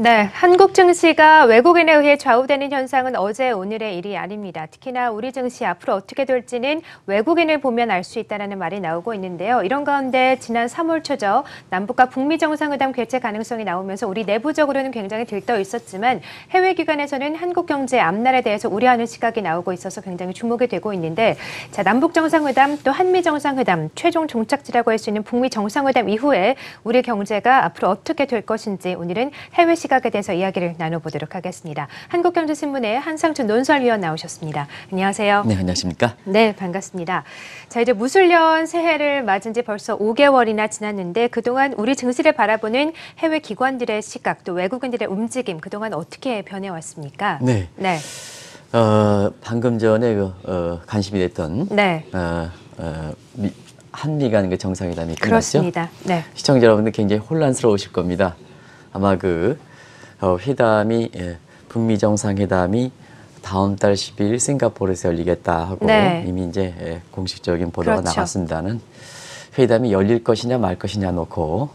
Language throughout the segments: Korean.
네, 한국 증시가 외국인에 의해 좌우되는 현상은 어제 오늘의 일이 아닙니다. 특히나 우리 증시 앞으로 어떻게 될지는 외국인을 보면 알 수 있다는 말이 나오고 있는데요. 이런 가운데 지난 3월 초죠. 남북과 북미 정상회담 개최 가능성이 나오면서 우리 내부적으로는 굉장히 들떠 있었지만 해외 기관에서는 한국 경제 앞날에 대해서 우려하는 시각이 나오고 있어서 굉장히 주목이 되고 있는데, 자, 남북 정상회담 또 한미 정상회담 최종 종착지라고 할 수 있는 북미 정상회담 이후에 우리 경제가 앞으로 어떻게 될 것인지 오늘은 해외 시각에 대해서 이야기를 나눠보도록 하겠습니다. 한국경제신문의 한상준 논설위원 나오셨습니다. 안녕하세요. 네, 안녕하십니까? 네, 반갑습니다. 자, 이제 무술년 새해를 맞은 지 벌써 5개월이나 지났는데 그동안 우리 증시를 바라보는 해외 기관들의 시각, 또 외국인들의 움직임, 그동안 어떻게 변해왔습니까? 네. 네. 방금 전에 관심이 됐던 네. 한미 간 그 정상회담이 끝났죠? 그렇습니다. 네. 시청자 여러분들 굉장히 혼란스러우실 겁니다. 아마 회담이 북미 정상회담이 다음 달 10일 싱가포르에서 열리겠다 하고 네. 이미 이제 공식적인 보도가 그렇죠. 나갔습니다는 회담이 열릴 것이냐 말 것이냐 놓고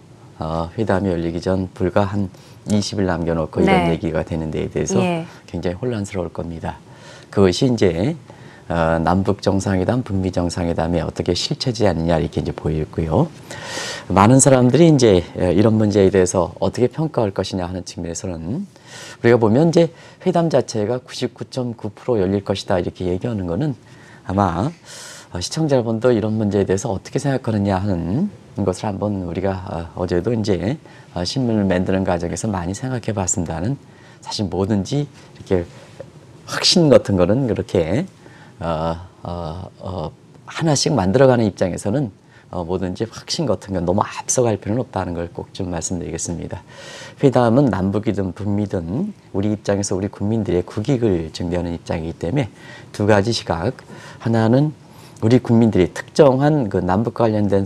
회담이 열리기 전 불과 한 20일 남겨놓고 이런 네. 얘기가 되는 데에 대해서 예. 굉장히 혼란스러울 겁니다. 그것이 이제 남북 정상회담, 북미 정상회담에 어떻게 실체지 않느냐 이렇게 이제 보이고요. 많은 사람들이 이제 이런 문제에 대해서 어떻게 평가할 것이냐 하는 측면에서는 우리가 보면 이제 회담 자체가 99.9% 열릴 것이다 이렇게 얘기하는 거는 아마 시청자 여러분도 이런 문제에 대해서 어떻게 생각하느냐 하는 것을 한번 우리가 어제도 이제 신문을 만드는 과정에서 많이 생각해 봤습니다는 사실 뭐든지 이렇게 확신 같은 거는 그렇게 하나씩 만들어가는 입장에서는 뭐든지 확신 같은 건 너무 앞서갈 필요는 없다는 걸 꼭 좀 말씀드리겠습니다. 회담은 남북이든 북미든 우리 입장에서 우리 국민들의 국익을 증대하는 입장이기 때문에 두 가지 시각, 하나는 우리 국민들이 특정한 그 남북 관련된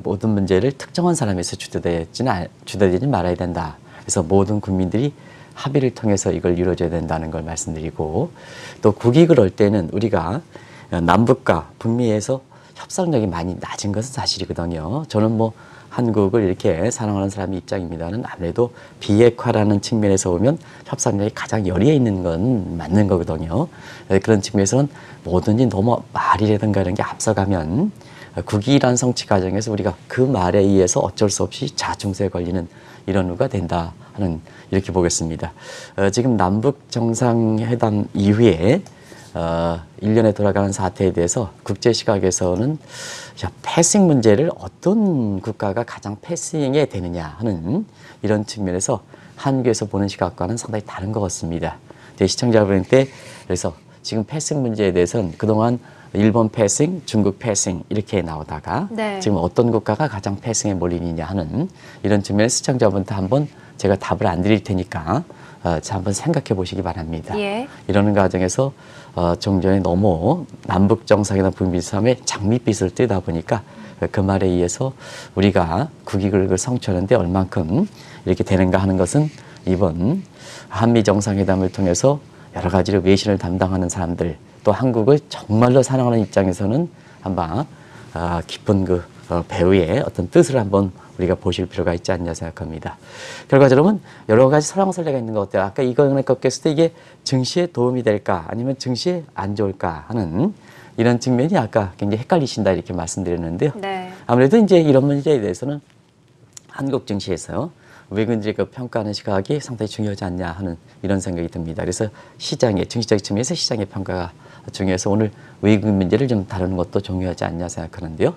모든 문제를 특정한 사람에서 주도되지 말아야 된다. 그래서 모든 국민들이 합의를 통해서 이걸 이루어져야 된다는 걸 말씀드리고, 또 국익을 할 때는 우리가 남북과 북미에서 협상력이 많이 낮은 것은 사실이거든요. 저는 뭐 한국을 이렇게 사랑하는 사람의 입장입니다는 아무래도 비핵화라는 측면에서 보면 협상력이 가장 열의에 있는 건 맞는 거거든요. 그런 측면에서는 뭐든지 너무 말이라든가 이런 게 앞서가면 국익이란 성취 과정에서 우리가 그 말에 의해서 어쩔 수 없이 자중세에 걸리는 이런 후가 된다 하는 이렇게 보겠습니다. 지금 남북 정상회담 이후에 1년에 돌아가는 사태에 대해서 국제 시각에서는 패싱 문제를 어떤 국가가 가장 패싱에 되느냐 하는 이런 측면에서 한국에서 보는 시각과는 상당히 다른 것 같습니다. 시청자분한테 그래서 지금 패싱 문제에 대해서는 그동안 일본 패싱, 중국 패싱 이렇게 나오다가 네. 지금 어떤 국가가 가장 패싱에 몰리느냐 하는 이런 측면에서 시청자분한테 한번 제가 답을 안 드릴 테니까 한번 생각해 보시기 바랍니다. 예. 이러는 과정에서 좀 전에 너무 남북 정상회담 북미 싸움에 장밋빛을 뜨다 보니까 그 말에 의해서 우리가 국익을 성취하는데 얼만큼 이렇게 되는가 하는 것은 이번 한미 정상회담을 통해서 여러 가지로 외신을 담당하는 사람들, 또 한국을 정말로 사랑하는 입장에서는 한번 깊은 배우의 어떤 뜻을 한번 우리가 보실 필요가 있지 않냐 생각합니다. 결과적으로는 여러 가지 설왕설래가 있는 것 같아요. 아까 이거는 꺾였을 때 이게 증시에 도움이 될까 아니면 증시에 안 좋을까 하는 이런 측면이 아까 굉장히 헷갈리신다 이렇게 말씀드렸는데요. 네. 아무래도 이제 이런 문제에 대해서는 한국 증시에서 외국인들이 평가하는 시각이 상당히 중요하지 않냐 하는 이런 생각이 듭니다. 그래서 증시적 측면에서 시장의 평가가 중요해서 오늘 외국인 문제를 좀 다루는 것도 중요하지 않냐 생각하는데요.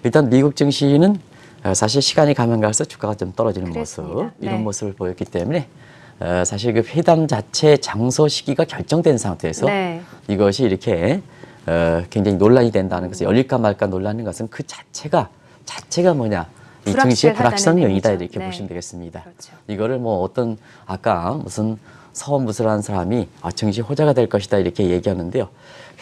일단 미국 증시는 사실 시간이 가면 갈수록 주가가 좀 떨어지는 그렇습니다. 모습, 이런 네. 모습을 보였기 때문에 사실 그 회담 자체 장소 시기가 결정된 상태에서 네. 이것이 이렇게 굉장히 논란이 된다는 것은 열릴까 말까 논란인 것은 그 자체가 뭐냐, 이 증시의 불확실한 요인이다 이렇게 네. 보시면 되겠습니다. 그렇죠. 이거를 뭐 어떤 아까 무슨 서무스라는 사람이 증시 호재가 될 것이다 이렇게 얘기하는데요.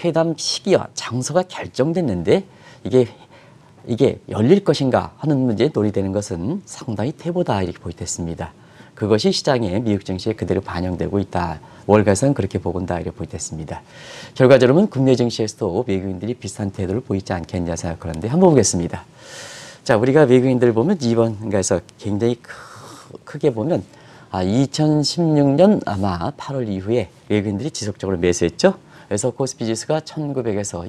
회담 시기와 장소가 결정됐는데 이게 열릴 것인가 하는 문제에 논의되는 것은 상당히 태보다 이렇게 보이겠습니다. 그것이 시장에 미국 증시에 그대로 반영되고 있다. 월가에서는 그렇게 보건다 이렇게 보이겠습니다. 결과적으로는 국내 증시에서도 외국인들이 비슷한 태도를 보이지 않겠냐 생각하는데 한번 보겠습니다. 자, 우리가 외국인들 보면 이번가에서 굉장히 크게 보면 2016년 아마 8월 이후에 외국인들이 지속적으로 매수했죠. 그래서 코스피 지수가 1900에서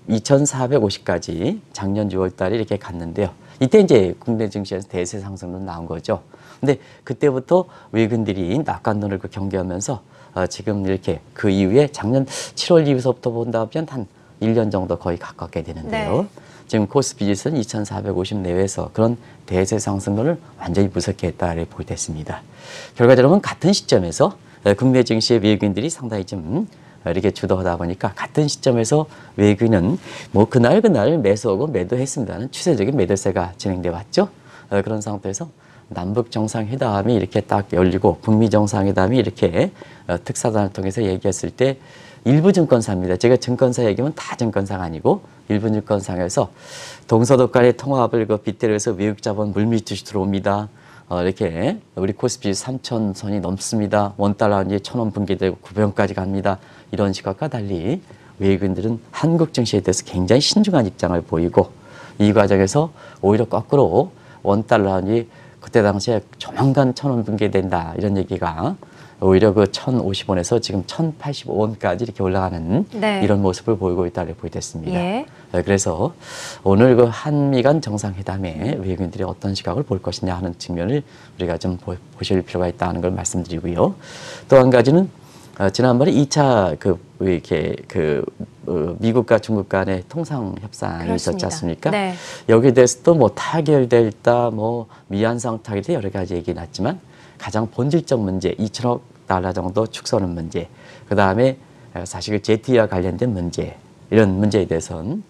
2450까지 작년 6월 달에 이렇게 갔는데요. 이때 이제 국내 증시에서 대세 상승으로 나온 거죠. 근데 그때부터 외국인들이 낙관론을 경계하면서 지금 이렇게 그 이후에 작년 7월 이후서부터 본다면 한 1년 정도 거의 가깝게 되는데요. 네. 지금 코스피 지수는 2450 내외에서 그런 대세 상승론을 완전히 무섭게 했다고 보겠습니다. 결과적으로 같은 시점에서 국내 증시의 외국인들이 상당히 좀 이렇게 주도하다 보니까 같은 시점에서 외국인은 뭐 그날 매수하고 매도했습니다는 추세적인 매도세가 진행돼 왔죠. 그런 상태에서 남북 정상회담이 이렇게 딱 열리고 북미 정상회담이 이렇게 특사단을 통해서 얘기했을 때 일부 증권사입니다. 제가 증권사 얘기하면 다 증권사가 아니고 일부 증권사에서 동서독 간의 통합을 빗대로 해서 외국 자본 물밀듯이 들어옵니다. 이렇게 우리 코스피 3,000선이 넘습니다. 원달러 이제 1,000원 붕괴되고 900원까지 갑니다. 이런 시각과 달리 외국인들은 한국 증시에 대해서 굉장히 신중한 입장을 보이고 이 과정에서 오히려 거꾸로 원달러니 그때 당시에 조만간 1,000원 붕괴된다 이런 얘기가 오히려 그 1,050원에서 지금 1,085원까지 이렇게 올라가는 네. 이런 모습을 보이고 있다고 보겠습니다. 예. 그래서 오늘 그 한미 간 정상회담에 외국인들이 어떤 시각을 볼 것이냐 하는 측면을 우리가 좀 보실 필요가 있다는 걸 말씀드리고요. 또 한 가지는 지난번에 2차 미국과 중국 간의 통상 협상이 있었지 않습니까? 네. 여기에 대해서도 뭐 타결됐다, 뭐 미완성 타결돼 여러 가지 얘기 났지만 가장 본질적 문제, 2천억 달러 정도 축소하는 문제, 그 다음에 사실 그 제티와 관련된 문제, 이런 문제에 대해서는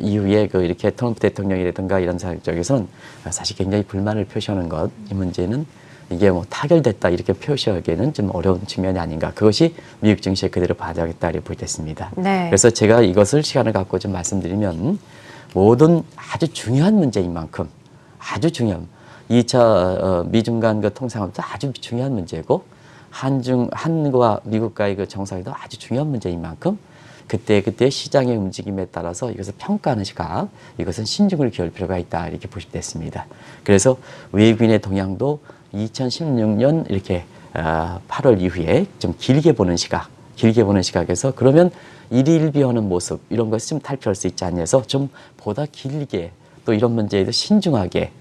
이후에 이렇게 트럼프 대통령이라든가 이런 사람 쪽에서는 사실 굉장히 불만을 표시하는 것, 이 문제는 이게 뭐 타결됐다 이렇게 표시하기에는 좀 어려운 측면이 아닌가. 그것이 미국 증시에 그대로 반영했다 이렇게 보겠습니다. 네. 그래서 제가 이것을 시간을 갖고 좀 말씀드리면 모든 아주 중요한 문제인 만큼 아주 중요한 2차 미중 간 그 통상회담도 아주 중요한 문제고 한과 미국과의 그 정상회담도 아주 중요한 문제인 만큼 그때 시장의 움직임에 따라서 이것을 평가하는 시각, 이것은 신중을 기울 필요가 있다 이렇게 보십됐습니다. 그래서 외국인의 동향도 2016년 이렇게 8월 이후에 좀 길게 보는 시각에서 그러면 일일비하는 모습 이런 것이 좀 탈피할 수 있지 않냐서 좀 보다 길게 또 이런 문제에 대해 신중하게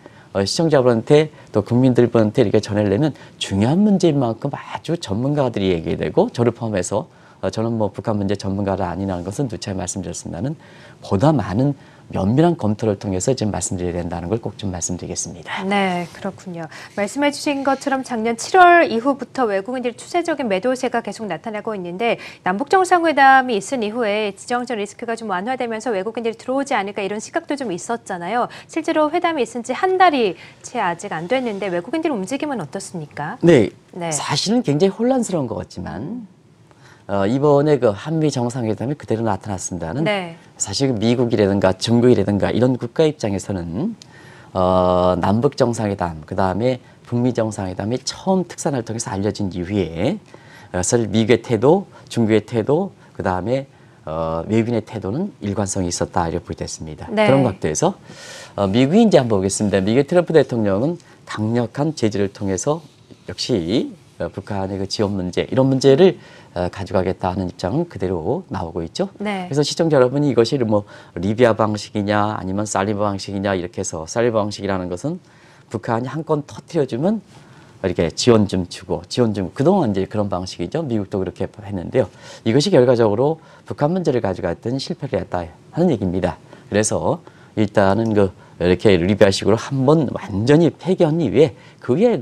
시청자분한테 또 국민들한테 이렇게 전하려면 중요한 문제인 만큼 아주 전문가들이 얘기되고 저를 포함해서 저는 뭐 북한 문제 전문가가 아니라는 것은 누차 말씀드렸습니다는 보다 많은 면밀한 검토를 통해서 지금 말씀드려야 된다는 걸 꼭 좀 말씀드리겠습니다. 네, 그렇군요. 말씀해 주신 것처럼 작년 7월 이후부터 외국인들이 추세적인 매도세가 계속 나타나고 있는데 남북 정상회담이 있은 이후에 지정학적 리스크가 좀 완화되면서 외국인들이 들어오지 않을까 이런 시각도 좀 있었잖아요. 실제로 회담이 있은 지 한 달이 채 아직 안 됐는데 외국인들 움직임은 어떻습니까? 네, 네. 사실은 굉장히 혼란스러운 것 같지만 이번에 그 한미 정상회담이 그대로 나타났습니다는 네. 사실 미국이라든가 중국이라든가 이런 국가 입장에서는 남북 정상회담, 그 다음에 북미 정상회담이 처음 특사를 통해서 알려진 이후에 사실 미국의 태도, 중국의 태도, 그 다음에 외국인의 태도는 일관성이 있었다 이렇게 보겠습니다. 네. 그런 각도에서 미국이 이제 한번 보겠습니다. 미국의 트럼프 대통령은 강력한 제재를 통해서 역시 북한의 그 지원 문제 이런 문제를 가져가겠다 하는 입장은 그대로 나오고 있죠. 네. 그래서 시청자 여러분이 이것이 뭐 리비아 방식이냐 아니면 살리바 방식이냐 이렇게 해서 살리바 방식이라는 것은 북한이 한 건 터뜨려주면 이렇게 지원 좀 주고 그동안 이제 그런 방식이죠. 미국도 그렇게 했는데요. 이것이 결과적으로 북한 문제를 가져갔던 실패를 했다 하는 얘기입니다. 그래서 일단은 이렇게 리비아식으로 한번 완전히 폐기한 이후에 그 위에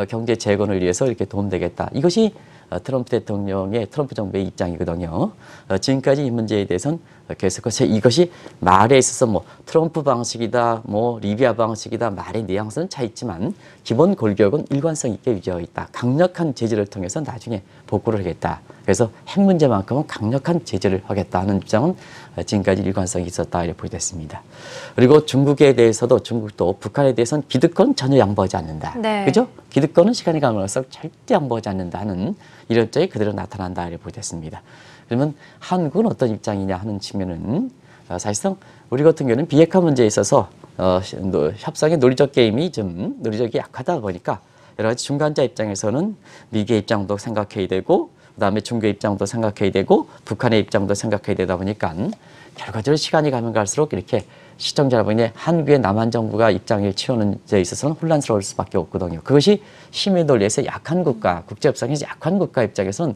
경제 재건을 위해서 이렇게 도움되겠다. 이것이 트럼프 정부의 입장이거든요. 지금까지 이 문제에 대해서는 계속해서 이것이 말에 있어서 뭐 트럼프 방식이다, 뭐 리비아 방식이다 말의 뉘앙스는 차 있지만 기본 골격은 일관성 있게 유지하고 있다. 강력한 제재를 통해서 나중에 복구를 하겠다. 그래서 핵 문제만큼은 강력한 제재를 하겠다 하는 입장은 지금까지 일관성이 있었다 이렇게 보겠습니다. 그리고 중국에 대해서도 중국도 북한에 대해서는 기득권 전혀 양보하지 않는다. 네. 그죠? 기득권은 시간이 가면서 절대 양보하지 않는다 하는 이런 입장이 그대로 나타난다 이렇게 보겠습니다. 그러면 한국은 어떤 입장이냐 하는 측면은 사실상 우리 같은 경우는 비핵화 문제에 있어서 협상의 논리적 게임이 좀 논리적이 약하다 보니까 여러 가지 중간자 입장에서는 미국의 입장도 생각해야 되고 그다음에 중국의 입장도 생각해야 되고 북한의 입장도 생각해야 되다 보니까 결과적으로 시간이 가면 갈수록 이렇게 시청자 여러분이 한국의 남한 정부가 입장을 치우는 데 있어서는 혼란스러울 수밖에 없거든요. 그것이 힘의 논리에서 약한 국가, 국제협상에서 약한 국가 입장에서는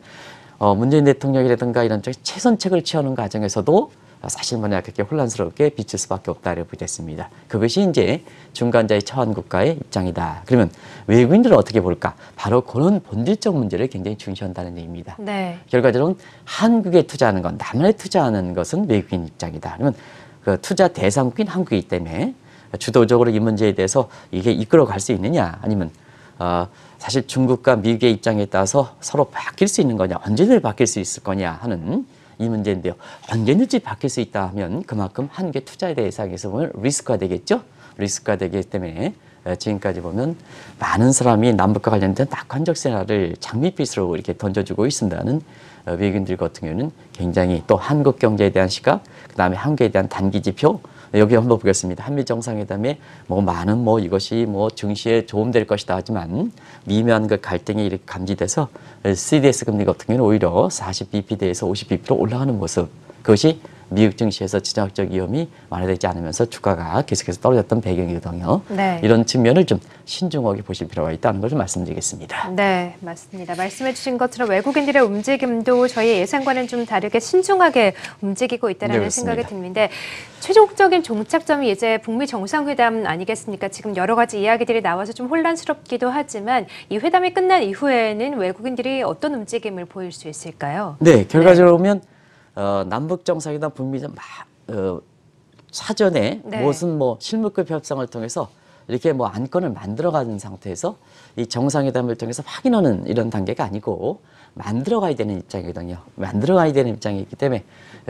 문재인 대통령이라든가 이런 쪽에 최선책을 취하는 과정에서도 사실 뭐냐 그렇게 혼란스럽게 비칠 수밖에 없다고 보겠습니다. 그것이 이제 중간자의 처한 국가의 입장이다. 그러면 외국인들은 어떻게 볼까? 바로 그런 본질적 문제를 굉장히 중시한다는 얘기입니다. 네. 결과적으로는 한국에 투자하는 건 남한에 투자하는 것은 외국인 입장이다. 그러면 그 투자 대상국인 한국이기 때문에 주도적으로 이 문제에 대해서 이게 이끌어갈 수 있느냐 아니면 사실 중국과 미국의 입장에 따라서 서로 바뀔 수 있는 거냐 언제든지 바뀔 수 있을 거냐 하는 이 문제인데요. 언제든지 바뀔 수 있다 하면 그만큼 한국의 투자에 대해서 보면 리스크가 되겠죠. 리스크가 되기 때문에 지금까지 보면 많은 사람이 남북과 관련된 낙관적 시나리오를 장밋빛으로 이렇게 던져주고 있습니다는 외국인들 같은 경우는 굉장히 또 한국 경제에 대한 시각, 그 다음에 한국에 대한 단기 지표, 여기 한번 보겠습니다. 한미 정상회담에 많은 이것이 증시에 도움될 것이다 하지만 미묘한 그 갈등이 이렇게 감지돼서 CDS 금리 같은 경우는 오히려 40bp대에서 50bp로 올라가는 모습. 그것이 미국 증시에서 지정학적 위험이 완화되지 않으면서 주가가 계속해서 떨어졌던 배경이거든요. 네. 이런 측면을 좀 신중하게 보실 필요가 있다는 걸 좀 말씀드리겠습니다. 네, 맞습니다. 말씀해 주신 것처럼 외국인들의 움직임도 저희 예상과는 좀 다르게 신중하게 움직이고 있다는 네, 생각이 드는데 최종적인 종착점이 이제 북미 정상회담 아니겠습니까? 지금 여러 가지 이야기들이 나와서 좀 혼란스럽기도 하지만 이 회담이 끝난 이후에는 외국인들이 어떤 움직임을 보일 수 있을까요? 네, 결과적으로 보면 남북 정상회담 북미전 사전에 네. 무슨 실무급 협상을 통해서 이렇게 안건을 만들어가는 상태에서 이 정상회담을 통해서 확인하는 이런 단계가 아니고 만들어가야 되는 입장이거든요. 만들어가야 되는 입장이기 때문에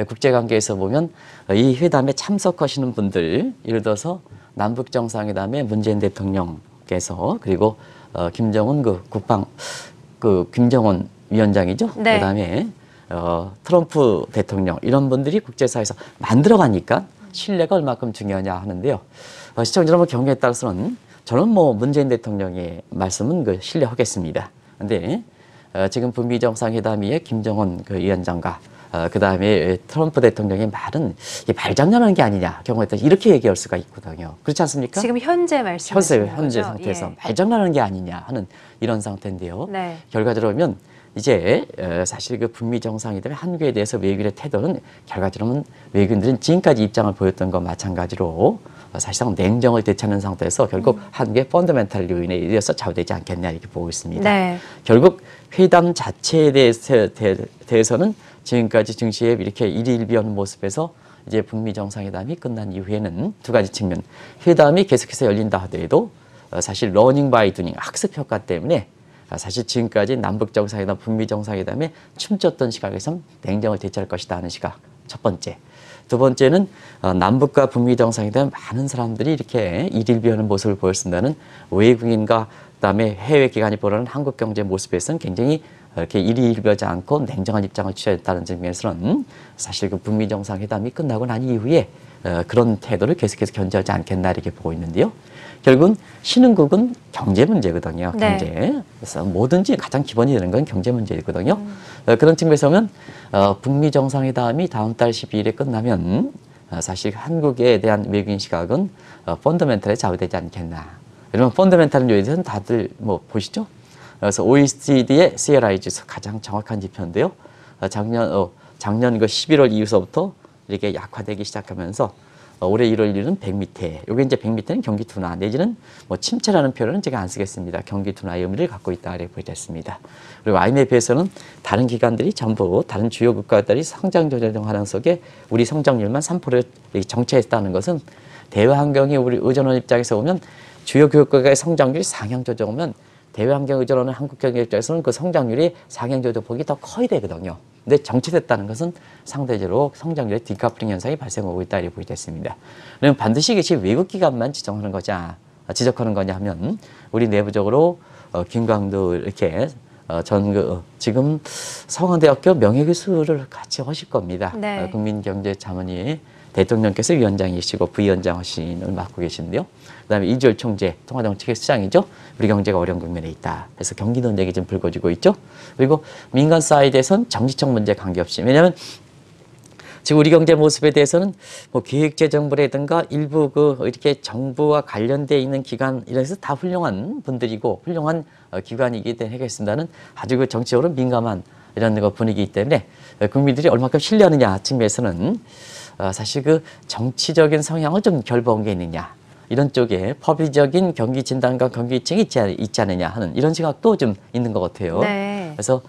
국제관계에서 보면 이 회담에 참석하시는 분들 예를 들어서 남북 정상회담에 문재인 대통령께서 그리고 김정은 김정은 위원장이죠. 네. 그다음에 트럼프 대통령 이런 분들이 국제사회에서 만들어가니까 신뢰가 얼마큼 중요하냐 하는데요. 시청자 여러분 경우에 따라서는 저는 문재인 대통령의 말씀은 신뢰하겠습니다. 그런데 지금 북미 정상회담위에 김정은 위원장과 그 다음에 트럼프 대통령의 말은 말장난하는 게 아니냐 경우에 따라서 이렇게 얘기할 수가 있거든요. 그렇지 않습니까? 지금 현재 말씀하시는 현재 거죠? 상태에서 예. 말장난하는 게 아니냐 하는 이런 상태인데요. 네. 결과적으로 보면 이제 사실 그 북미 정상회담의 한국에 대해서 외국인의 태도는 결과적으로는 외국인들은 지금까지 입장을 보였던 것과 마찬가지로 사실상 냉정을 되찾는 상태에서 결국 한국의 펀더멘탈 요인에 의해서 좌우되지 않겠냐 이렇게 보고 있습니다. 네. 결국 회담 자체에 대해서는 지금까지 증시에 이렇게 일희일비하는 모습에서 이제 북미 정상회담이 끝난 이후에는 두 가지 측면. 회담이 계속해서 열린다 하더라도 사실 러닝 바이 두닝 학습 효과 때문에 사실 지금까지 남북 정상회담, 북미 정상회담에 춤췄던 시각에선 냉정을 대체할 것이다 하는 시각. 첫 번째. 두 번째는 남북과 북미 정상회담 많은 사람들이 이렇게 일일비하는 모습을 보였습니다는 외국인과 그다음에 해외 기관이 보라는 한국 경제 모습에서는 굉장히 이렇게 일희일비하지 않고 냉정한 입장을 취했다는 측면에서는 사실 그 북미 정상회담이 끝나고 난 이후에 그런 태도를 계속해서 견제하지 않겠나 이렇게 보고 있는데요. 결국은 신흥국은 경제 문제거든요. 경제. 네. 그래서 뭐든지 가장 기본이 되는 건 경제 문제이거든요. 그런 측면에서 보면 북미 정상회담이 다음 달 12일에 끝나면 사실 한국에 대한 외국인 시각은 펀더멘탈에 좌우되지 않겠나. 이러면 펀더멘탈은 요에 대해서는 다들 보시죠. 그래서 OECD의 CLI 지수 가장 정확한 지표인데요. 작년 그 11월 이후서부터 이렇게 약화되기 시작하면서 올해 1월 1일은 100 밑에, 요게 이제 100 밑에는 경기 둔화 내지는 침체라는 표현은 제가 안 쓰겠습니다. 경기 둔화의 의미를 갖고 있다 이렇게 보여졌습니다. 그리고 IMF에서는 다른 기관들이 전부 다른 주요 국가들이 성장 조정하는 속에 우리 성장률만 3%를 정체했다는 것은 대외 환경이 우리 의존원 입장에서 보면 주요 국가의 성장률이 상향 조정하면 대외 환경 의존하는 한국 경제 입장에서는 그 성장률이 상향 조정폭이 더 커야 되거든요. 근데 정체됐다는 것은 상대적으로 성장률의 디커플링 현상이 발생하고 있다 이렇게 보여졌습니다. 그러면 반드시 이것이 외국 기관만 지적하는 거냐 하면 우리 내부적으로 김광도 이렇게 지금 성황대학교 명예교수를 같이 하실 겁니다. 네. 국민경제자문위 대통령께서 위원장이시고 부위원장 하신을 맡고 계신데요. 그다음에 이주열 총재, 통화정책의 수장이죠. 우리 경제가 어려운 국면에 있다. 그래서 경기 논쟁이 좀 불거지고 있죠. 그리고 민간 사이드에선 정치적 문제 관계없이, 왜냐하면 지금 우리 경제 모습에 대해서는 뭐 기획재정부라든가 일부 이렇게 정부와 관련돼 있는 기관 이래서 다 훌륭한 분들이고 훌륭한 기관이기 때문에 하겠습니다는 아주 정치적으로 민감한 이런 분위기이기 때문에 국민들이 얼마큼 신뢰하느냐 측면에서는 사실 정치적인 성향을 좀 결부한 게 있느냐, 이런 쪽에 법리적인 경기 진단과 경기 지층이 있지 않느냐 하는 이런 생각도 좀 있는 것 같아요. 네. 그래서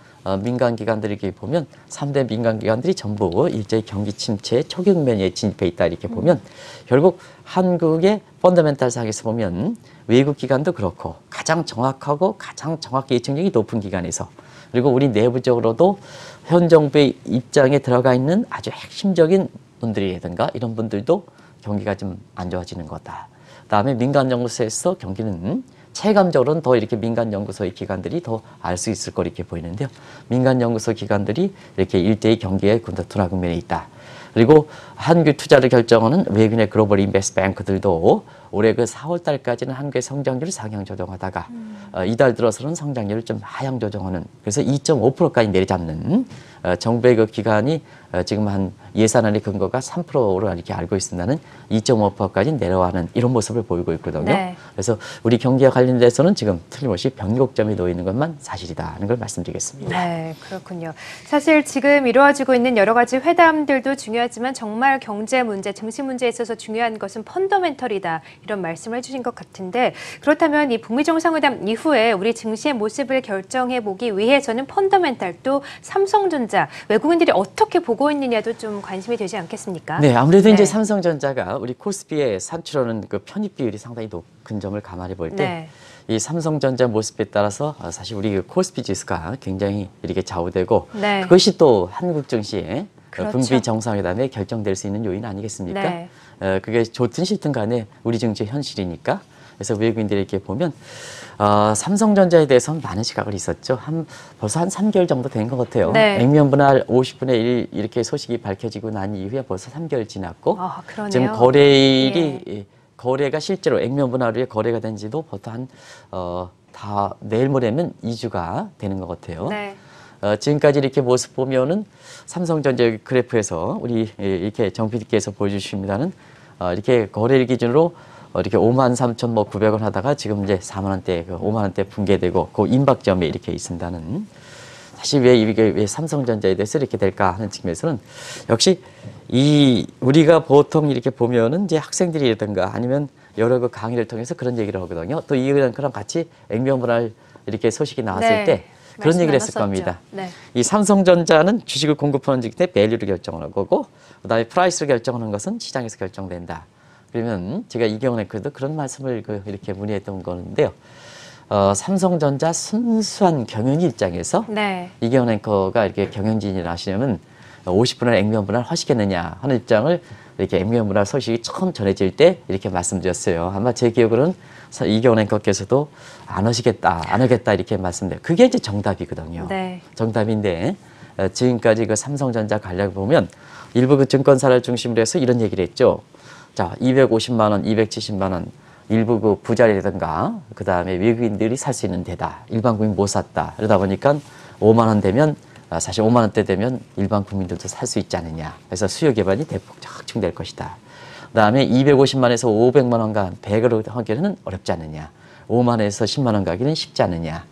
민간 기관들이 이렇게 보면 3대 민간 기관들이 전부 일제히 경기 침체 초경면에 진입해 있다 이렇게 보면 결국 한국의 펀더멘탈 상에서 보면 외국 기관도 그렇고 가장 정확하고 가장 정확히 예측력이 높은 기관에서, 그리고 우리 내부적으로도 현 정부의 입장에 들어가 있는 아주 핵심적인 분들이라든가 이런 분들도 경기가 좀 안 좋아지는 거다. 그다음에 민간 연구소에서 경기는 체감적으로는 더 이렇게 민간 연구소의 기관들이 더 알 수 있을 거 이렇게 보이는데요. 민간 연구소 기관들이 이렇게 일대의 경기에 둔화 국면에 있다. 그리고 한국 투자를 결정하는 외국인의 글로벌 인베스트 뱅크들도 올해 4월 달까지는 한국의 성장률을 상향 조정하다가 이달 들어서는 성장률을 좀 하향 조정하는, 그래서 2.5%까지 내려잡는 정부의 기관이 지금 한 예산안의 근거가 3%로 이렇게 알고 있습니다는 2.5%까지 내려가는 이런 모습을 보이고 있거든요. 네. 그래서 우리 경기와 관련돼서는 지금 틀림없이 변곡점이 놓여 있는 것만 사실이다 하는 걸 말씀드리겠습니다. 네, 그렇군요. 사실 지금 이루어지고 있는 여러 가지 회담들도 중요하지만 정말 경제 문제, 증시 문제에 있어서 중요한 것은 펀더멘털이다, 이런 말씀을 해주신 것 같은데, 그렇다면 이 북미 정상회담 이후에 우리 증시의 모습을 결정해 보기 위해서는 펀더멘털, 또 삼성전자, 외국인들이 어떻게 보고 있느냐도 좀 관심이 되지 않겠습니까? 네, 아무래도 네. 이제 삼성전자가 우리 코스피에 산출하는 편입 비율이 상당히 높은 점을 감안해 볼 때, 이 삼성전자 모습에 따라서 사실 우리 코스피 지수가 굉장히 이렇게 좌우되고, 네. 그것이 또 한국 증시에 그렇죠. 북미 정상회담에 결정될 수 있는 요인 아니겠습니까? 네. 그게 좋든 싫든 간에 우리 증시의 현실이니까. 그래서 외국인들이 이렇게 보면 삼성전자에 대해서는 많은 시각을 있었죠. 벌써 한 3개월 정도 된 것 같아요. 네. 액면 분할 50분의 1 이렇게 소식이 밝혀지고 난 이후에 벌써 3개월 지났고, 아, 그러네요. 지금 거래일이 거래가 실제로 액면 분할에 거래가 된 지도 보통 다 내일 모레면 2주가 되는 것 같아요. 네. 지금까지 이렇게 모습 보면은 삼성전자 그래프에서 우리 이렇게 정 PD께서 보여주십니다는 이렇게 거래일 기준으로 이렇게 53,900원 하다가 지금 이제 4만 원대, 5만 원대 붕괴되고 그 임박점에 이렇게 있습니다는, 사실 왜 삼성전자에 대해서 이렇게 될까 하는 측면에서는 역시 우리가 보통 이렇게 보면은 이제 학생들이라든가 아니면 여러 강의를 통해서 그런 얘기를 하거든요. 또 이거랑 그랑 같이 액면 분할 이렇게 소식이 나왔을 네. 때 그런 얘기를 했을 나눴었죠. 겁니다. 네. 이 삼성전자는 주식을 공급하는 직때 밸류를 결정하는 거고, 그다음에 프라이스를 결정하는 것은 시장에서 결정된다. 그러면 제가 이경원 앵커도 그런 말씀을 이렇게 문의했던 건데요. 삼성전자 순수한 경영 입장에서 네. 이경원 앵커가 이렇게 경영진을 하시려면 50분할 액면 분할 하시겠느냐 하는 입장을 이렇게 액면 분할 소식이 처음 전해질 때 이렇게 말씀드렸어요. 아마 제 기억으로는 이경원 앵커께서도 안 하겠다 이렇게 말씀드려요. 그게 이제 정답이거든요. 네. 정답인데 지금까지 삼성전자 관련 보면 일부 증권사를 중심으로 해서 이런 얘기를 했죠. 자, 250만 원, 270만 원, 일부 부자리라든가 그 다음에 외국인들이 살 수 있는 데다. 일반 국민 못 샀다. 그러다 보니까 5만 원 되면 사실 5만 원대 되면 일반 국민들도 살 수 있지 않느냐. 그래서 수요 기반이 대폭 확충될 것이다. 그 다음에 250만에서 500만 원 간 100으로 하기는 어렵지 않느냐. 5만에서 10만 원 가기는 쉽지 않느냐.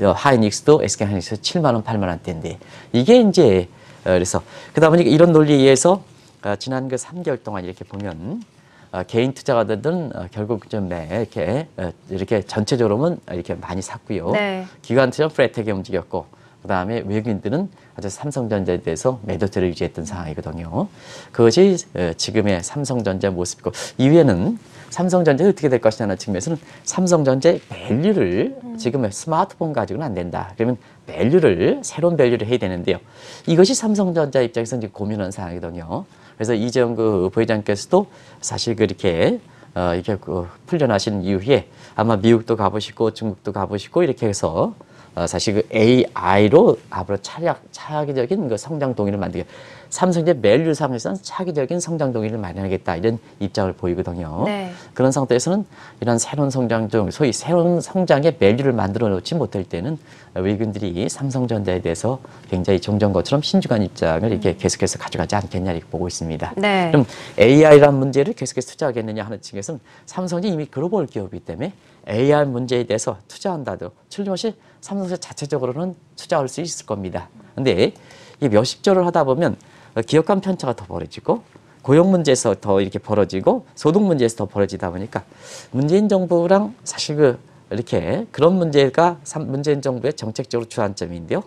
하이닉스도 SK 하이닉스 7만 원, 8만 원대인데 이게 이제 그래서 그러다 보니까 이런 논리에 의해서 지난 3개월 동안 이렇게 보면 개인 투자가들은 결국 좀 이렇게 전체적으로는 이렇게 많이 샀고요. 네. 기관 투자 플랫하게 움직였고, 그 다음에 외국인들은 아주 삼성전자에 대해서 매도세를 유지했던 상황이거든요. 그것이 지금의 삼성전자 모습이고, 이후에는 삼성전자가 어떻게 될 것이냐는 측면에서는 삼성전자의 밸류를 지금 스마트폰 가지고는 안 된다. 그러면 새로운 밸류를 해야 되는데요. 이것이 삼성전자 입장에서 이제 고민하는 상황이거든요. 그래서 이재용 부회장께서도 사실 이렇게 풀려나신 이후에 아마 미국도 가보시고 중국도 가보시고 이렇게 해서 사실 그 AI로 앞으로 차기적인 그 성장 동기를 만들게. 삼성제 밸류상에서는 차기적인 성장 동기를 마련하겠다 이런 입장을 보이거든요. 네. 그런 상태에서는 이런 새로운 성장 중 소위 새로운 성장의 밸류를 만들어 놓지 못할 때는 외국인들이 삼성전자에 대해서 굉장히 종전 것처럼 신중한 입장을 이렇게 계속해서 가져가지 않겠냐 이렇게 보고 있습니다. 네. 그럼 AI라는 문제를 계속해서 투자하겠느냐 하는 측에서는 삼성이 이미 글로벌 기업이기 때문에 AI 문제에 대해서 투자한다도 틀림없이 삼성전자 자체적으로는 투자할 수 있을 겁니다. 근데 이 몇십 조를 하다 보면 기업 간 편차가 더 벌어지고 고용 문제에서 더 이렇게 벌어지고 소득 문제에서 더 벌어지다 보니까 문재인 정부랑 사실 이렇게 그런 문제가 문재인 정부의 정책적으로 주안점인데요.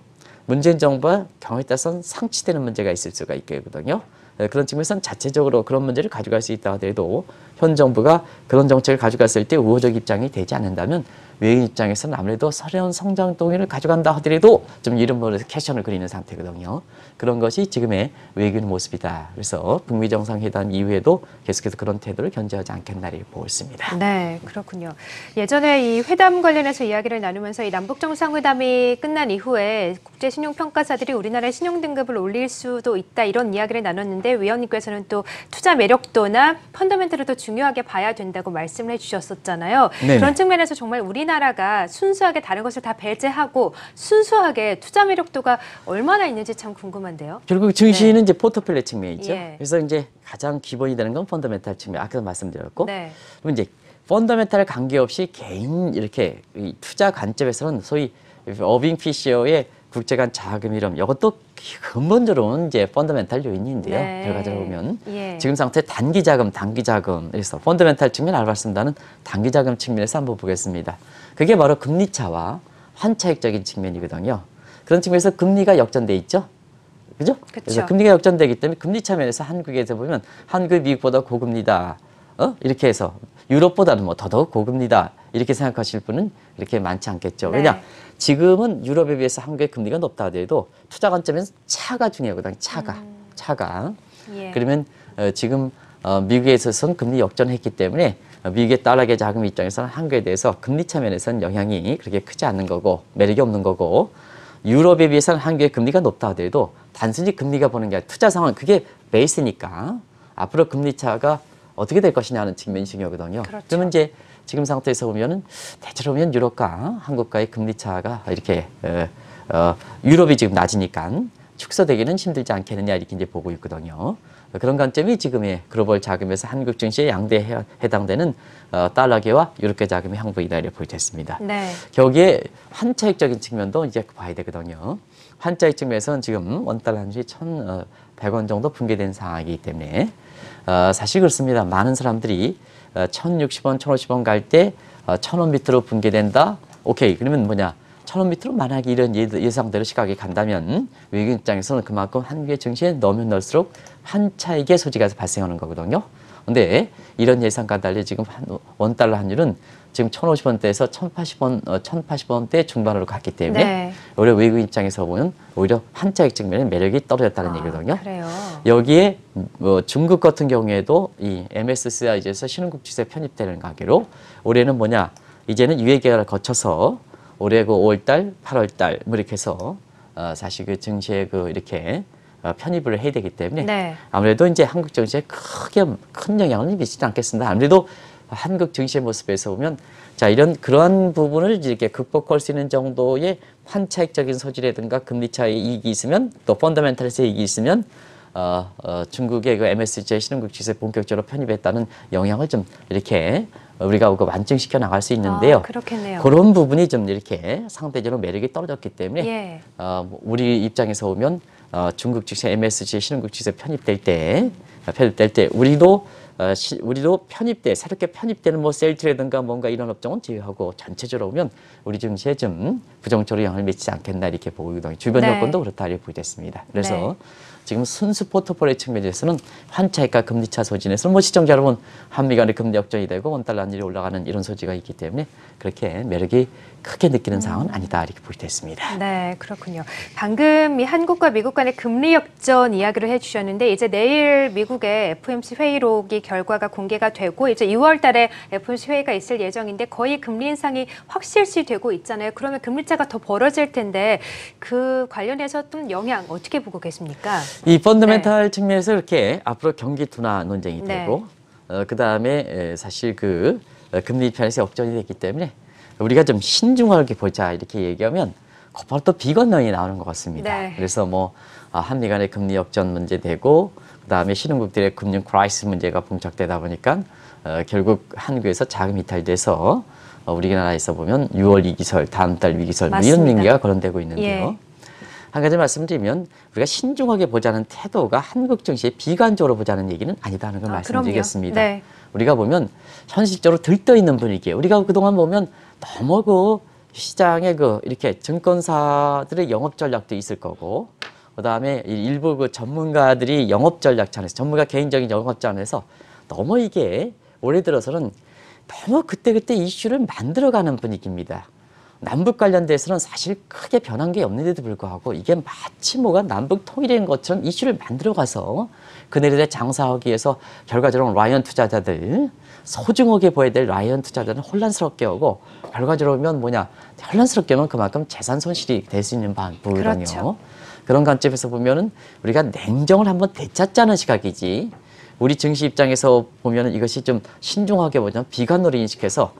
문재인 정부와 경우에 따라서는 상치되는 문제가 있을 수가 있거든요. 그런 측면에서는 자체적으로 그런 문제를 가져갈 수 있다 하더라도 현 정부가 그런 정책을 가져갔을 때 우호적 입장이 되지 않는다면 외국인 입장에서는 아무래도 새로운 성장 동기를 가져간다 하더라도 좀 이름으로 캐션을 그리는 상태거든요. 그런 것이 지금의 외국인 모습이다. 그래서 북미 정상회담 이후에도 계속해서 그런 태도를 견제하지 않겠나 보고 있습니다. 네, 그렇군요. 예전에 이 회담 관련해서 이야기를 나누면서 이 남북 정상회담이 끝난 이후에 국제 신용평가사들이 우리나라의 신용 등급을 올릴 수도 있다 이런 이야기를 나눴는데 위원님께서는 또 투자 매력도나 펀더멘털을 더 중요하게 봐야 된다고 말씀을 해주셨었잖아요. 네네. 그런 측면에서 정말 우리나라가 순수하게 다른 것을 다 배제하고 순수하게 투자 매력도가 얼마나 있는지 참 궁금한데요. 결국 증시는 이제 포트폴리오 측면이죠. 예. 그래서 이제 가장 기본이 되는 건 펀더멘탈 측면. 아까도 말씀드렸고, 네. 그럼 이제 펀더멘탈 관계없이 개인 이렇게 이 투자 관점에서는 소위 어빙 피셔의 국제 간 자금 흐름 이것도 근본적으로는 이제 펀더멘탈 요인인데요. 네. 결과적으로 보면 예. 지금 상태 단기 자금 그래서 펀더멘탈 측면 알아봤습니다는 단기 자금 측면에서 한번 보겠습니다. 그게 바로 금리 차와 환차익적인 측면이거든요. 그런 측면에서 금리가 역전돼 있죠. 그죠? 그래서 금리가 역전되기 때문에 금리 차면에서 한국에서 보면 한국이 미국보다 고금리다. 이렇게 해서 유럽보다는 뭐 더더욱 고금리다. 이렇게 생각하실 분은 이렇게 많지 않겠죠. 왜냐? 네. 지금은 유럽에 비해서 한국의 금리가 높다 하더라도 투자 관점에서 차가 중요하거든요. 차가. 예. 그러면 지금 미국에 있어서는 금리 역전했기 때문에 미국의 달러계 자금 입장에서는 한국에 대해서 금리 차면에서는 영향이 그렇게 크지 않는 거고 매력이 없는 거고 유럽에 비해서는 한국의 금리가 높다 하더라도 단순히 금리가 보는 게 아니라 투자 상황 그게 베이스니까 앞으로 금리 차가 어떻게 될 것이냐 하는 측면이 중요하거든요. 그렇죠. 그러면 이제 지금 상태에서 보면은 대체로 보면 유럽과 한국과의 금리 차가 이렇게 유럽이 지금 낮으니까 축소되기는 힘들지 않겠느냐 이렇게 이제 보고 있거든요. 그런 관점이 지금의 글로벌 자금에서 한국 증시에 양대에 해당되는 달러계와 유럽계 자금의 향부이다 이렇게 보여졌습니다. 네. 여기에 환차익적인 측면도 이제 봐야 되거든요. 환차익 측면에서는 지금 원달러 한시 1,100원 정도 붕괴된 상황이기 때문에 사실 그렇습니다. 많은 사람들이 1,060원, 1,050원 갈 때 1,000원 밑으로 붕괴된다. 오케이. 그러면 뭐냐? 1,000원 밑으로 만약에 이런 예상대로 시각이 간다면 외국인 입장에서는 그만큼 한국의 증시에 넣으면 넣을수록 환차익의 소지가 발생하는 거거든요. 근데 이런 예상과 달리 지금 원달러 환율은 지금 1,050원대에서 1,080원대 중반으로 갔기 때문에 네. 오히려 외국인 입장에서 보면 오히려 환차익 측면에 매력이 떨어졌다는 얘기거든요. 그래요. 여기에 중국 같은 경우에도 이 MSCI에서 신흥국 지수에 편입되는 관계로 올해는 뭐냐? 이제는 유예기간을 거쳐서 올해 그 5월달, 8월달 뭐 이렇게 해서 사실 그 증시에 이렇게 편입을 해야 되기 때문에 네. 아무래도 이제 한국 증시에 크게 큰 영향을 미치지 않겠습니다. 아무래도 한국 증시의 모습에서 보면 자 그러한 부분을 이렇게 극복할 수 있는 정도의 환차익적인 소지라든가 금리 차의 이익이 있으면 또 펀더멘탈에서 이익이 있으면 중국의 그 MSCI 신흥국 지수에 본격적으로 편입했다는 영향을 좀 이렇게 우리가 완증시켜 나갈 수 있는데요. 그렇겠네요. 그런 부분이 좀 이렇게 상대적으로 매력이 떨어졌기 때문에 예. 우리 입장에서 보면 중국 지수 MSCI 신흥국 지수에 편입될 때 우리도 새롭게 편입되는 뭐 셀트라든가 뭔가 이런 업종은 제외하고 전체적으로 보면 우리 증시에 좀 부정적으로 영향을 미치지 않겠나 이렇게 보고 있거든요. 주변 네. 여건도 그렇다 이렇게 보겠습니다. 그래서 지금 순수 포트폴리오 측면에서는 환차익과 금리차 소진에서 뭐 시청자 여러분 한미 간의 금리 역전이 되고 원달러 환율이 올라가는 이런 소지가 있기 때문에 그렇게 매력이 크게 느끼는 상황은 아니다 이렇게 볼 수 있습니다. 네, 그렇군요. 방금 이 한국과 미국 간의 금리 역전 이야기를 해주셨는데 이제 내일 미국의 FOMC 회의록이 결과가 공개가 되고 이제 2월 달에 FOMC 회의가 있을 예정인데 거의 금리 인상이 확실시되고 있잖아요. 그러면 금리차가 더 벌어질 텐데 그 관련해서 좀 영향 어떻게 보고 계십니까? 이 펀더멘탈 측면에서 이렇게 앞으로 경기 둔화 논쟁이 네. 되고 그다음에 사실 그 금리 편에서 역전이 됐기 때문에 우리가 좀 신중하게 보자 이렇게 얘기하면 곧바로 또 비건론이 나오는 것 같습니다. 네. 그래서 뭐 한미 간의 금리 역전 문제 되고 그다음에 신흥국들의 금융 크라이시스 문제가 봉착되다 보니까 결국 한국에서 자금 이탈돼서 우리나라에서 보면 6월 위기설, 다음 달 위기설 뭐 이런 얘기가 거론되고 있는데요. 예. 한 가지 말씀드리면 우리가 신중하게 보자는 태도가 한국 증시에 비관적으로 보자는 얘기는 아니다는 걸 말씀드리겠습니다. 네. 우리가 보면 현실적으로 들떠있는 분위기에 우리가 그동안 보면 너무 그 시장에 그 이렇게 증권사들의 영업 전략도 있을 거고 그다음에 일부 그 전문가들이 영업 전략찬에서 전문가 개인적인 영업 전략에서 너무 이게 올해 들어서는 너무 그때그때 이슈를 만들어가는 분위기입니다. 남북 관련돼서는 사실 크게 변한 게 없는데도 불구하고 이게 마치 뭐가 남북 통일인 것처럼 이슈를 만들어가서 그네들의 장사하기 위해서 결과적으로 라이언 투자자들 소중하게 보여야 될 라이언 투자자는 혼란스럽게 하고 결과적으로 보면 뭐냐 혼란스럽게 하면 그만큼 재산 손실이 될 수 있는 부분이거든요. 그렇죠. 그런 관점에서 보면은 우리가 냉정을 한번 되찾자는 시각이지 우리 증시 입장에서 보면은 이것이 좀 신중하게 보자면 비관으로 인식해서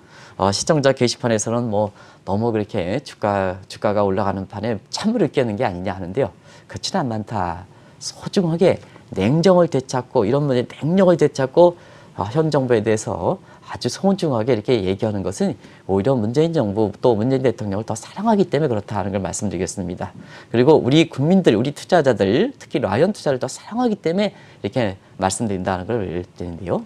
시청자 게시판에서는 뭐 너무 그렇게 주가가 올라가는 판에 찬물을 끼는 게 아니냐 하는데요. 그렇지는 않다. 소중하게 냉정을 되찾고 이런 문제 냉정을 되찾고 현 정부에 대해서 아주 소중하게 이렇게 얘기하는 것은 오히려 문재인 정부 또 문재인 대통령을 더 사랑하기 때문에 그렇다는 걸 말씀드리겠습니다. 그리고 우리 국민들, 우리 투자자들, 특히 라이언 투자를 더 사랑하기 때문에 이렇게 말씀드린다는 걸 드리는데요.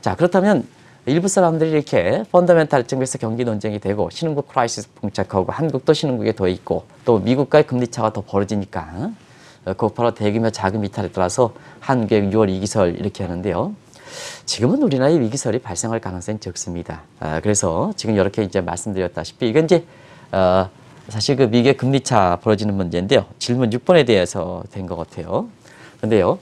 자, 그렇다면 일부 사람들이 이렇게 펀더멘탈 측면에서 경기 논쟁이 되고 신흥국 크라이시스 봉착하고 한국도 신흥국에 더 있고 또 미국과의 금리 차가 더 벌어지니까 곧바로 대규모 자금 이탈에 따라서 한국의 6월 위기설 이렇게 하는데요. 지금은 우리나라의 위기설이 발생할 가능성이 적습니다. 그래서 지금 이렇게 이제 말씀드렸다시피 이건 이제 사실 그 미국의 금리 차 벌어지는 문제인데요. 질문 6번에 대해서 된 것 같아요. 근데요,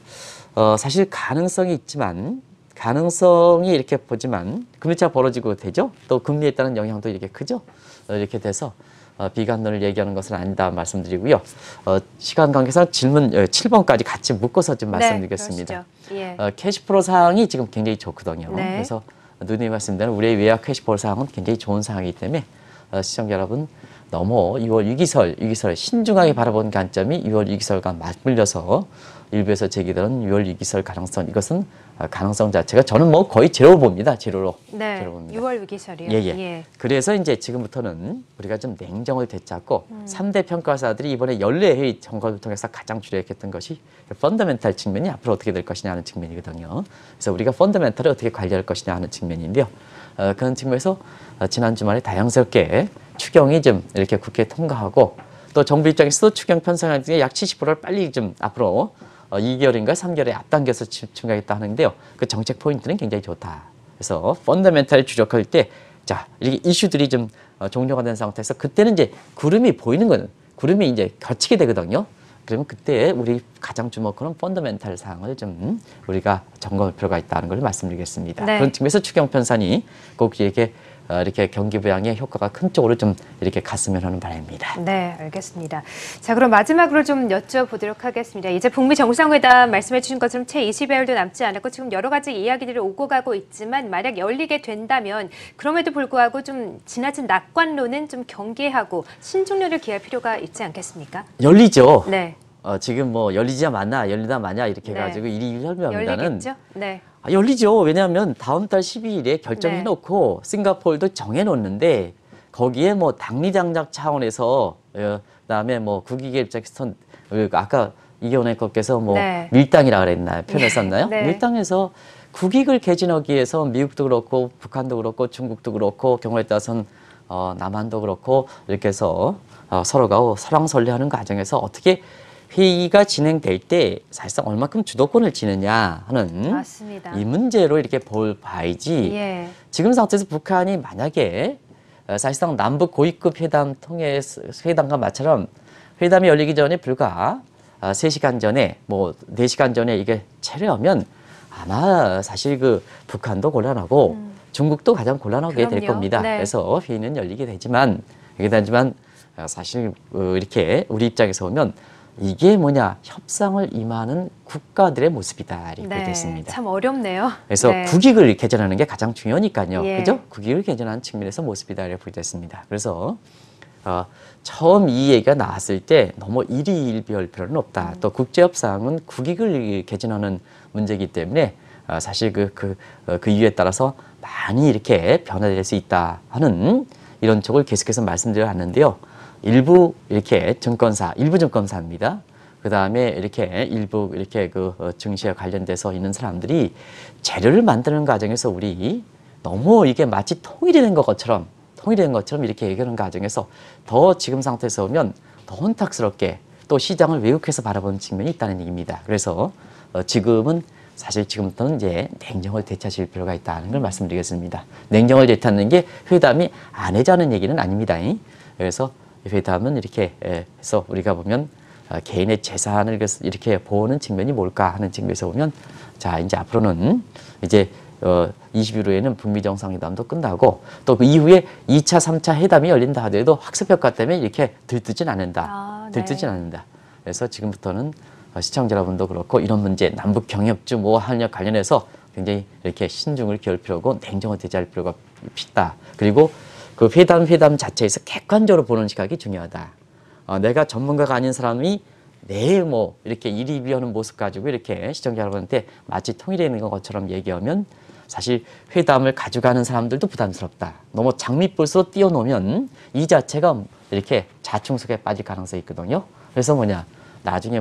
사실 가능성이 있지만 가능성이 이렇게 보지만 금리차가 벌어지고 되죠. 또 금리에 따른 영향도 이렇게 크죠. 이렇게 돼서 비관론을 얘기하는 것은 아니다 말씀드리고요. 시간 관계상 질문 7번까지 같이 묶어서 좀 말씀드리겠습니다. 예. 캐시플로 사항이 지금 굉장히 좋거든요. 네. 그래서 누님이 말씀대로 우리의 외야 캐시플로 사항은 굉장히 좋은 사항이기 때문에 시청자 여러분 너무 6월 위기설 신중하게 바라본 관점이 6월 위기설과 맞물려서 일부에서 제기되는 6월 위기설 가능성 이것은 가능성 자체가 저는 뭐 거의 제로 봅니다. 제로로. 네. 제로 봅니다. 6월 위기설이요. 예. 그래서 이제 지금부터는 우리가 좀 냉정을 되찾고 3대 평가사들이 이번에 연례회의 점검을 통해서 가장 주력했던 것이 펀더멘탈 측면이 앞으로 어떻게 될 것이냐 하는 측면이거든요. 그래서 우리가 펀더멘탈을 어떻게 관리할 것이냐 하는 측면인데요. 그런 측면에서 지난 주말에 다양스럽게 추경이 좀 이렇게 국회에 통과하고 또 정부 입장에서도 추경 편성하는 중에 약 70%를 빨리 좀 앞으로 2개월인가 3개월에 앞당겨서 집중하겠다 하는데요. 그 정책 포인트는 굉장히 좋다. 그래서 펀더멘탈을 주력할 때 자, 이렇게 이슈들이 좀 종료가 된 상태에서 그때는 이제 구름이 보이는 거는 구름이 이제 겹치게 되거든요. 그러면 그때 우리 가장 주목하는 펀더멘탈 사항을 좀 우리가 점검할 필요가 있다는 걸 말씀드리겠습니다. 네. 그런 측면에서 추경 편산이 꼭 이렇게 경기 부양에 효과가 큰 쪽으로 좀 이렇게 갔으면 하는 바람입니다. 네, 알겠습니다. 자, 그럼 마지막으로 좀 여쭤보도록 하겠습니다. 이제 북미 정상회담 말씀해 주신 것처럼 채 20여일도 남지 않았고 지금 여러 가지 이야기들이 오고 가고 있지만 만약 열리게 된다면 그럼에도 불구하고 좀 지나친 낙관론은 좀 경계하고 신중론을 기할 필요가 있지 않겠습니까? 열리죠. 네. 지금 뭐 열리자 마냐 열리다 마냐 이렇게 해가지고 일이 열리면은 열리겠죠? 네. 열리죠. 왜냐하면 다음 달 12일에 결정해놓고 싱가포르도 정해놓는데 거기에 뭐 당리장작 차원에서 그다음에 뭐 국익의 입장에서 아까 이경원 앵커께서 뭐 네. 밀당이라 그랬나요? 표현했었나요? 네. 밀당에서 국익을 개진하기 위해서 미국도 그렇고 북한도 그렇고 중국도 그렇고 경우에 따라서는 남한도 그렇고 이렇게 해서 서로가 설왕설래하는 과정에서 어떻게 회의가 진행될 때 사실상 얼마큼 주도권을 지느냐 하는 맞습니다. 이 문제로 이렇게 봐야지 예. 지금 상태에서 북한이 만약에 사실상 남북 고위급 회담 통해서 회담과 마찬가지로 회담이 열리기 전에 불과 3시간 전에 뭐 4시간 전에 이게 체류하면 아마 사실 그 북한도 곤란하고 중국도 가장 곤란하게 될 그럼요. 겁니다. 네. 그래서 회의는 열리게 되지만 사실 이렇게 우리 입장에서 보면 이게 뭐냐 협상을 임하는 국가들의 모습이다 이렇게 네, 됐습니다. 참 어렵네요. 그래서 네. 국익을 개전하는 게 가장 중요하니까요. 예. 그죠? 국익을 개전하는 측면에서 모습이다 이렇게 보겠습니다. 그래서 처음 이 얘기가 나왔을 때 너무 일희일비할 필요는 없다. 또 국제협상은 국익을 개전하는 문제이기 때문에 사실 그 이유에 따라서 많이 이렇게 변화될 수 있다 하는 이런 쪽을 계속해서 말씀드려 왔는데요. 일부 증권사입니다. 그 다음에 이렇게 일부 이렇게 증시와 관련돼서 있는 사람들이 재료를 만드는 과정에서 우리 너무 이게 마치 통일이 된 것처럼 이렇게 얘기하는 과정에서 더 지금 상태에서 보면 더 혼탁스럽게 또 시장을 왜곡해서 바라보는 측면이 있다는 얘기입니다. 그래서 지금부터는 이제 냉정을 되찾을 필요가 있다는 걸 말씀드리겠습니다. 냉정을 되찾는 게 회담이 안 하자는 얘기는 아닙니다. 그래서 회담은 이렇게 해서 우리가 보면 개인의 재산을 이렇게 보호하는 측면이 뭘까 하는 측면에서 보면 자 이제 앞으로는 이제 20일 후에는 북미 정상회담도 끝나고 또 그 이후에 2차, 3차 회담이 열린다 하더라도 학습효과 때문에 이렇게 들뜨진 않는다. 들뜨진 않는다. 그래서 지금부터는 시청자 여러분도 그렇고 이런 문제 남북 경협주 뭐 한력 관련해서 굉장히 이렇게 신중을 기울 필요고 냉정을 대처할 필요가 있다. 그리고 그 회담 자체에서 객관적으로 보는 시각이 중요하다. 내가 전문가가 아닌 사람이 매일 뭐 이렇게 일희일비하는 모습 가지고 이렇게 시청자 여러분한테 마치 통일해 있는 것처럼 얘기하면 사실 회담을 가져가는 사람들도 부담스럽다. 너무 장밋불으로 띄워놓으면 이 자체가 이렇게 자충수에 빠질 가능성이 있거든요. 그래서 나중에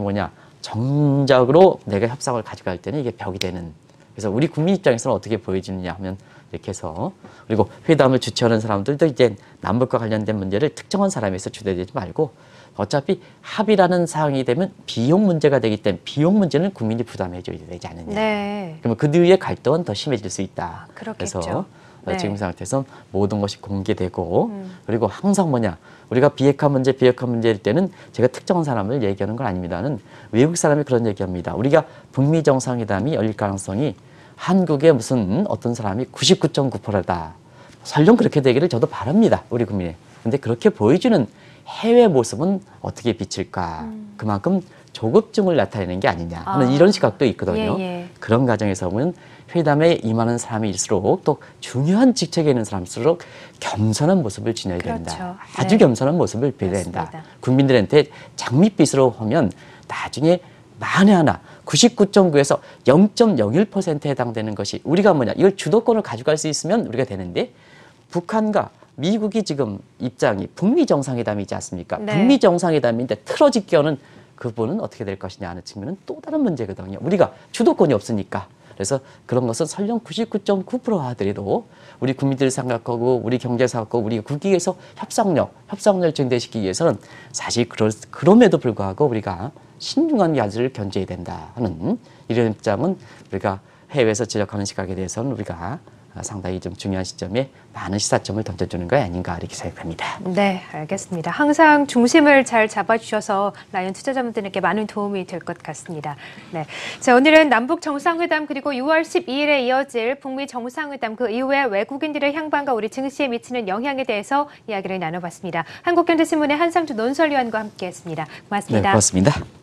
정적으로 내가 협상을 가져갈 때는 이게 벽이 되는. 그래서 우리 국민 입장에서는 어떻게 보여지느냐 하면 이렇게 해서 그리고 회담을 주최하는 사람들도 이제 남북과 관련된 문제를 특정한 사람에서 주도되지 말고 어차피 합의라는 사항이 되면 비용 문제가 되기 때문에 비용 문제는 국민이 부담해줘야 되지 않느냐. 네. 그러면 그 뒤에 갈등은 더 심해질 수 있다. 그렇겠죠. 그래서 네. 지금 상태에서 모든 것이 공개되고 그리고 항상 우리가 비핵화 문제일 때는 제가 특정한 사람을 얘기하는 건 아닙니다는 외국 사람이 그런 얘기합니다. 우리가 북미 정상회담이 열릴 가능성이 한국의 무슨 어떤 사람이 99.9%다. 설령 그렇게 되기를 저도 바랍니다. 우리 국민에. 근데 그렇게 보여주는 해외 모습은 어떻게 비칠까? 그만큼 조급증을 나타내는 게 아니냐 하는 이런 시각도 있거든요. 예. 그런 과정에서 보면 회담에 임하는 사람일수록 또 중요한 직책에 있는 사람일수록 겸손한 모습을 지녀야 된다. 그렇죠. 아주 겸손한 모습을 보여야 된다. 맞습니다. 국민들한테 장밋빛으로 하면 나중에 만에 하나 99.9에서 0.01%에 해당되는 것이 우리가 이걸 주도권을 가져갈 수 있으면 우리가 되는데 북한과 미국이 지금 입장이 북미 정상회담이지 않습니까? 네. 북미 정상회담인데 틀어지게 하는 그분은 어떻게 될 것이냐 하는 측면은 또 다른 문제거든요. 우리가 주도권이 없으니까. 그래서 그런 것은 설령 99.9% 하더라도 우리 국민들을 생각하고 우리 경제 생각하고 우리 국익에서 협상력을 증대시키기 위해서는 사실 그럼에도 불구하고 우리가 신중한 야지를 견제해야 된다 하는 이런 입장은 우리가 해외에서 지적하는 시각에 대해서는 우리가 상당히 좀 중요한 시점에 많은 시사점을 던져주는 거 아닌가 이렇게 생각합니다. 네, 알겠습니다. 항상 중심을 잘 잡아주셔서 라이언 투자자분들에게 많은 도움이 될 것 같습니다. 네, 자 오늘은 남북 정상회담 그리고 6월 12일에 이어질 북미 정상회담 그 이후에 외국인들의 향방과 우리 증시에 미치는 영향에 대해서 이야기를 나눠봤습니다. 한국경제신문의 한상주 논설위원과 함께했습니다. 고맙습니다. 네, 고맙습니다.